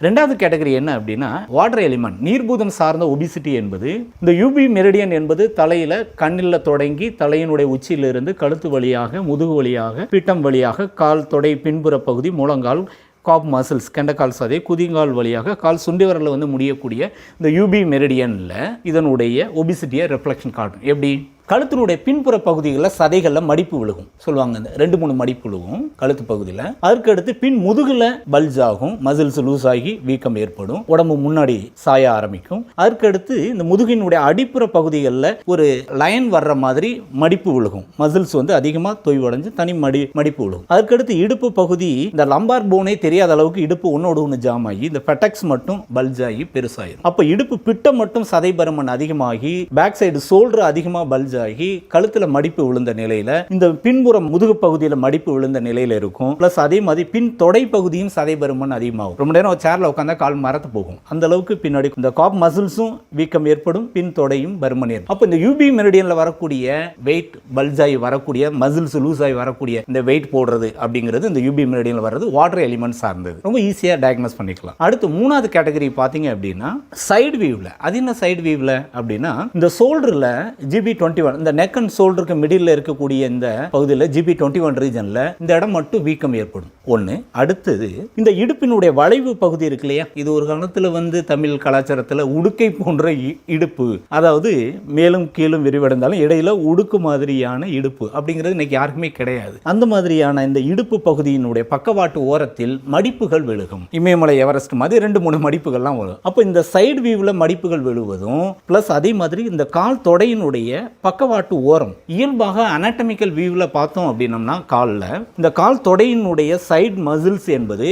ரெண்டாவது கேட்டகரி என்ன அப்படின்னா வாட்டர் எலிமெண்ட், நீர்பூதம் சார்ந்த ஒபிசிட்டி என்பது இந்த யூபி மெரிடியன் என்பது தலையில கண்ணில் தொடங்கி தலையினுடைய உச்சியிலிருந்து கழுத்து வழியாக, முதுகு வழியாக, பிட்டம் வழியாக, கால் தொடை பின்புற பகுதி, முழங்கால், காப் மசில்ஸ், கெண்டக்கால் சதை, குதிங்கால் வழியாக கால் சுண்டிவரில் வந்து முடியக்கூடிய இந்த யூபி மெரிடியனில் இதனுடைய ஒபிசிட்டியை ரெஃப்ளெக்ஷன் காட்டும். எப்படி? கழுத்தினுடைய பின்புற பகுதிகளில் சதைகளில் மடிப்பு விழுகும் சொல்லுவாங்க. இந்த 2-3 மடிப்பு விழுகும் கழுத்து பகுதியில். அதற்கடுத்து பின் முதுகில் பல்ஜ் ஆகும், மசில்ஸ் லூஸ் ஆகி வீக்கம் ஏற்படும், உடம்பு முன்னாடி சாய ஆரம்பிக்கும். அதற்கடுத்து இந்த முதுகினுடைய அடிப்புற பகுதிகளில் ஒரு லைன் வர்ற மாதிரி மடிப்பு விழுகும், மசில்ஸ் வந்து அதிகமாக தொய்வடைஞ்சு தனி மடிப்பு விழுகும். அதற்கடுத்து இடுப்பு பகுதி இந்த லம்பார் போனே தெரியாத அளவுக்கு இடுப்பு ஒன்னோடு ஒன்று ஜாம் ஆகி இந்த பெட்டக்ஸ் மட்டும் பல்ஜ் ஆகி பெருசாயிரும். அப்போ இடுப்பு பிட்டம் மட்டும் சதை பருமன் அதிகமாகி பேக் சைடு ஷோல்டர் அதிகமாக பல்ஜ் ஆகி கழுத்துல மடிப்பு விழுந்த நிலையில இந்த பின்புறம் முதுகு பகுதியில் மடிப்பு விழுந்த நிலையில இருக்கும். பிளஸ் அதே மாதிரி பின் தொடை பகுதியும் சதை பருமன் அதிகமாகும். ரொம்ப நேரம் சேர்ல உட்கார்ந்தா கால் மரத்து போகும், அந்த அளவுக்கு பின்னாடி இந்த காப் மசில்ஸும் வீக்கம் ஏற்படும், பின் தொடையும் பருமன் ஏற்படும். அப்போ இந்த யூபி மெரிடியன்ல வரக்கூடிய வெயிட் பல்ஜ் ஆகி வரக்கூடிய, மசில்ஸ் லூஸ் ஆகி வரக்கூடிய இந்த வெயிட் போடுறது அப்படிங்கிறது இந்த யூபி மெரிடியன்ல வர்றது வாட்டர் எலிமெண்ட் சார்ந்தது. ரொம்ப ஈஸியா டயக்னோஸ் பண்ணிக்கலாம். அடுத்து மூணாவது கேட்டகரி பாத்தீங்க அப்படின்னா சைடு வியூவில். அது என்ன சைடு வியூவில் அப்படின்னா இந்த ஷோல்டர்ல GB21 இந்த நெக் அண்ட் ஷோல்டருக்கு மிடில் இருக்கக்கூடிய இந்த பகுதியில் GB21 ரீஜன்ல இந்த இடம் மட்டும் வீக்கம் ஏற்படும். ஒன்று. அடுத்தது இந்த இடுப்பினுடைய வளைவு பகுதி இருக்கு இல்லையா, இது ஒரு காலத்தில் வந்து தமிழ் கலாச்சாரத்தில் உடுக்கை போன்ற இடுப்பு, அதாவது மேலும் கீழும் விரிவடைந்தாலும் இடையில உடுக்கு மாதிரியான இடுப்பு அப்படிங்கிறது இன்னைக்கு யாருக்குமே கிடையாது. அந்த மாதிரியான இந்த இடுப்பு பகுதியினுடைய பக்கவாட்டு ஓரத்தில் மடிப்புகள் விழுகும். இமயமலை எவரெஸ்ட் மாதிரி 2-3 மடிப்புகள்லாம் வரும். அப்போ இந்த சைடு வியூவில் மடிப்புகள் விழுவதும் பிளஸ் அதே மாதிரி இந்த கால் தொடையினுடைய பக்கவாட்டு ஓரம் இயல்பாக அனாட்டமிக்கல் வியூவில் பார்த்தோம் அப்படின்னம்னா காலில் இந்த கால் தொடையினுடைய சைடு மசில்ஸ் என்பது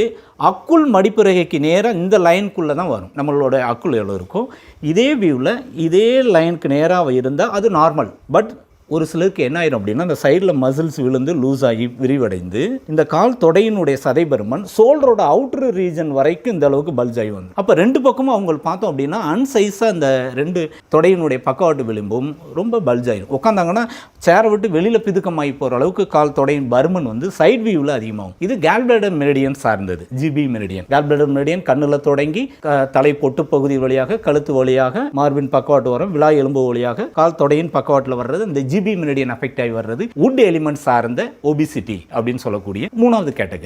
அக்குள் மடிப்பு ரேகைக்கு நேராக இந்த லைனுக்குள்ளே தான் வரும். நம்மளோட அக்குள் எவ்வளோ இருக்கும் இதே வியூவில் இதே லைனுக்கு நேராக இருந்தால் அது நார்மல். பட் ஒரு சிலருக்கு என்ன ஆயிரும் அப்படின்னா இந்த சைடில் மசில்ஸ் விழுந்து லூஸ் ஆகி விரிவடைந்து இந்த கால் தொடையினுடைய சதை பருமன் ஷோல்டரோட அவுட்டர் ரீஜன் வரைக்கும் இந்த அளவுக்கு பல்ஜ் ஆகி வந்து அப்போ ரெண்டு பக்கமும் அவங்க பார்த்தோம் அப்படின்னா அன்சைஸாக இந்த ரெண்டு தொடையினுடைய பக்கவாட்டு விளிம்பும் ரொம்ப பல்ஜ் ஆயிடும். உட்காந்தாங்கன்னா சேரை விட்டு வெளியில் பிதுக்கமாகி போகிற அளவுக்கு கால் தொடையின் பருமன் வந்து சைட் வியூவில் அதிகமாகும். இது கால்பிளாடர் மெரிடியன் சார்ந்தது. GB meridian. கால்பிளாடர் மெரிடியன் கண்ணில் தொடங்கி தலை பொட்டு பகுதி வழியாக கழுத்து வழியாக மார்பின் பக்கவாட்டு வரும் விழா எலும்பு வழியாக கால் தொடையின் பக்கவாட்டில் வர்றது இந்த GB மெரிடியன் அஃபெக்ட் ஆகி வர்றது வுட் எலிமெண்ட் சார்ந்த ஒபிசிட்டி அப்படின்னு சொல்லக்கூடிய மூணாவது கேட்டகரி.